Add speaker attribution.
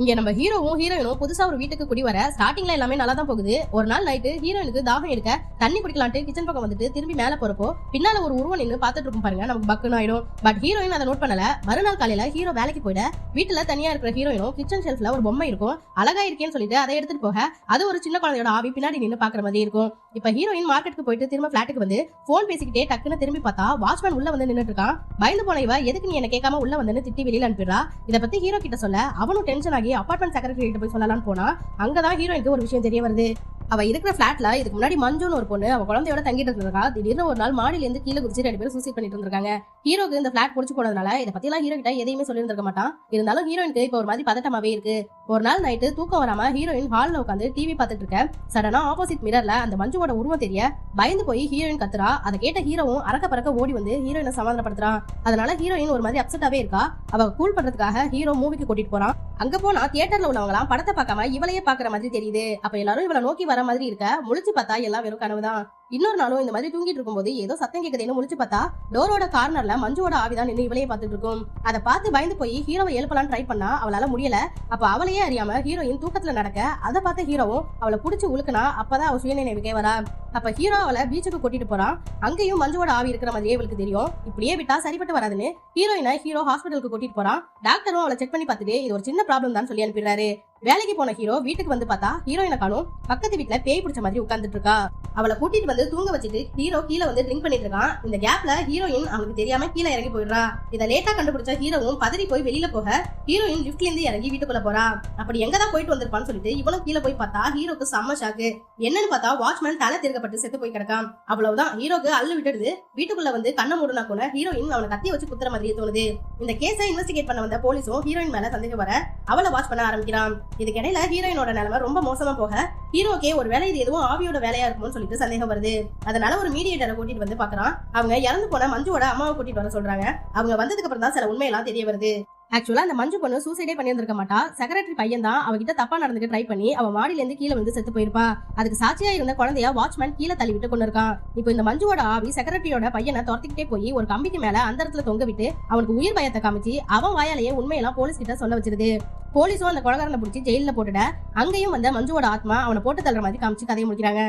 Speaker 1: இங்க நம்ம ஹீரோவும் ஹீரோயினும் புதுசா ஒரு வீட்டுக்கு குடி வர ஸ்டார்டிங்ல எல்லாமே நல்லா தான் போகுது. ஒரு நாள் நைட்டு ஹீரோயினுக்கு தாகம் எடுக்க தண்ணி குடிக்கலான்ட்டு கிச்சன் பக்கம் வந்துட்டு திரும்பி மேல போறப்போ பின்னால ஒரு உருவம் நின்று பாத்துட்டு இருக்கும் பாருங்க, நமக்கு பக்குன்னு ஆயிடும். பட் ஹீரோயின் அதை நோட் பண்ணல. மறுநாள் காலையில ஹீரோ வேலைக்கு போயிட வீட்டுல தனியா இருக்கிற ஹீரோயினும் கிச்சன் ஷெல்ஃப்ல ஒரு பொம்மை இருக்கும். அழகா இருக்கேன்னு சொல்லிட்டு அதை எடுத்துட்டு போக அது ஒரு சின்ன குழந்தையோட ஆவி பின்னாடி நின்று பாக்குற மாதிரி இருக்கும். இப்ப ஹீரோயின் மார்க்கெட்டுக்கு போயிட்டு திரும்ப பிளாட்டுக்கு வந்து போன் பேசிக்கிட்டே டக்குன்னு திரும்பி பார்த்தா வாட்ச்மேன் உள்ள வந்து நின்னுட்டு இருக்கான். பயந்து போன இவ எதுக்கு நீ என்ன கேட்காம உள்ள வந்து திட்டி வெளியில அனுப்பிடுறா. இதை பத்தி ஹீரோ கிட்ட சொல்ல அவனும் டென்ஷன் ஆகி அபார்ட்மெண்ட் செக்ரட்டரி கிட்ட போய் சொல்லலாம்னு போனா அங்கதான் ஹீரோயினுக்கு ஒரு விஷயம் தெரிய வருது. அவ இருக்கிற பிளாட்ல இதுக்கு முன்னாடி மஞ்சுன்னு ஒரு பொண்ணு அவ குழந்தையோட தங்கிட்டு இருந்திருக்கா. திடீர்னு ஒரு நாள் மாடியில இருந்து கீழே குதிச்சு 2 பேரும் சூசைட் பண்ணிட்டு இருக்காங்க. ஹீரோக்கு இந்த பிளாட் புடிச்சு போனதுனால இதை பத்தி எல்லாம் ஹீரோ கிட்ட எதையுமே சொல்லியிருந்திருக்க மாட்டான். இருந்தாலும் ஹீரோயினுக்கு இப்ப ஒரு மாதிரி பதட்டமாவே இருக்கு. ஒரு நாள் நைட்டு தூக்கம் வராம ஹீரோயின் ஹால்ல உட்காந்து டிவி பாத்துட்டு இருக்க சடனா ஆப்போசிட் மிரர்ல அந்த மஞ்சுவோட உருவம் தெரிய பயந்து போய் ஹீரோயின் கத்துறா. அதை கேட்ட ஹீரோவும் அறக்க பறக்க ஓடி வந்து ஹீரோயினை சமாதானப்படுத்துறான். அதனால ஹீரோயின் ஒரு மாதிரி அப்செட்டாவே இருக்கா. அவ கூல் பண்றதுக்காக ஹீரோ மூவிக்கு கூட்டிட்டு போறான். அங்க போனா தியேட்டர்ல உள்ளவங்க எல்லாம் படத்தை பார்க்காம இவளையே பாக்குற மாதிரி தெரியுது. அப்ப எல்லாரும் இவளை நோக்கி வர மாதிரி இருக்க முழிச்சு பார்த்தா எல்லாம் வெறும் கனவுதான். இன்னொரு நாளும் இந்த மாதிரி தூங்கிட்டு இருக்கும்போது ஏதோ சத்தம் கேக்குதுன்னு முழிச்சு பார்த்தா டோரோட கார்னர்ல மஞ்சுவோட ஆவிதான் நின்று இவளையே பார்த்துட்டு இருக்கும். அதை பார்த்து பயந்து போய் ஹீரோவை எழுப்பலான்னு ட்ரை பண்ணா அவளால முடியல. அப்ப அவளையே அறியாம ஹீரோயின் தூக்கத்துல நடக்க அதை பார்த்த ஹீரோவும் அவளை புடிச்சு உழுக்குனா அப்பதான் அவ சுயநினைவுக்கே வரா. அப்ப ஹீரோ அவளை பீச்சுக்கு கூட்டிட்டு போறான். அங்கேயும் மஞ்சுவோட ஆவி இருக்கிற மாதிரியே இவளுக்கு தெரியும். இப்படியே விட்டா சரிப்பட்டு வராதுன்னு ஹீரோயினை ஹீரோ ஹாஸ்பிட்டலுக்கு கூட்டிட்டு போறான். டாக்டரும் அவளை செக் பண்ணி பார்த்துட்டு இது ஒரு சின்ன ப்ராப்ளம் தான் சொல்லி அனுப்பிடுறாரு. வேலைக்கு போன ஹீரோ வீட்டுக்கு வந்து பார்த்தா ஹீரோயினை காணும். பக்கத்து வீட்டுல பேய் பிடிச்ச மாதிரி உட்கார்ந்துட்டு இருக்கா. அவளை கூட்டிட்டு வந்து தூங்க வச்சுட்டு ஹீரோ கீழே வந்து ட்ரிங்க் பண்ணிட்டு இருக்கான். இந்த கேப்ல ஹீரோயின் அவனுக்கு தெரியாம கீழே இறங்கி போயிடுறா. இதை லேட்டா கண்டுபிடிச்ச ஹீரோவும் பதறி போய் வெளியில போக ஹீரோயின் லிப்ட்ல இருந்து இறங்கி வீட்டுக்குள்ள போறா. அப்படி எங்கதான் போயிட்டு வந்திருப்பான்னு சொல்லிட்டு இவனும் கீழே போய் பார்த்தா ஹீரோக்கு செம்ம ஷாக்கு. என்னன்னு பார்த்தா வாட்ச்மேன் தலை திருக்கப்பட்டு செத்து போய் கிடக்கான். அவ்வளவுதான் ஹீரோக்கு அள்ளு விட்டுடுது. வீட்டுக்குள்ள வந்து கண்ணை மூடுனா கூட ஹீரோயின் அவனை கத்திய வச்சு குத்துற மாதிரியே தோணுது. இந்த கேஸை இன்வெஸ்டிகேட் பண்ண வந்த போலீஸும் ஹீரோயின் மேல சந்தேகம் வர அவளை வாட்ச் பண்ண ஆரம்பிக்கிறான். இதுக்கிடையில ஹீரோயினோட நிலைமை ரொம்ப மோசமா போக ஹீரோக்கே ஒரு வேலை இது எதுவும் ஆவியோட வேலையா இருக்கும்னு சொல்லிட்டு சந்தேகம் வருது. அதனால ஒரு மீடியேட்டரை கூட்டிட்டு வந்து பாக்குறான். அவங்க இறந்து போன மஞ்சுவோட அம்மாவை கூட்டிட்டு வர சொல்றாங்க. அவங்க வந்ததுக்கு அப்புறம் தான் சில உண்மையெல்லாம் தெரிய வருது. ஆக்சுவலா அந்த மஞ்சு பொண்ணு சூசைடே பண்ணியிருந்திருக்க மாட்டா. செக்ரட்டரி பையன் தான் அவகிட்ட தப்பா நடந்துக்க ட்ரை பண்ணி அவ மாடியில இருந்து கீழே வந்து செத்து போயிருப்பா. அதுக்கு சாட்சியா இருந்த குழந்தைய வாட்ச்மேன் கீழே தள்ளி விட்டு கொண்டு இருக்கான். இப்போ இந்த மஞ்சுவோட ஆவி செக்ரட்டரியோட பையனை துரத்திக்கிட்டே போய் ஒரு கம்பிக்கு மேல அந்த இடத்துல தொங்க விட்டு அவனுக்கு உயிர் பயத்தை காமிச்சு அவன் வாயாலேயே உண்மையெல்லாம் போலீஸ் கிட்ட சொல்ல வச்சிருது. போலீஸும் அந்த கொலகாரனை பிடிச்சி ஜெயில போட்டுட அங்கேயும் வந்த மஞ்சுவோட ஆத்மா அவனை போட்டு தள்ளுற மாதிரி காமிச்சு கதையை முடிக்கிறாங்க.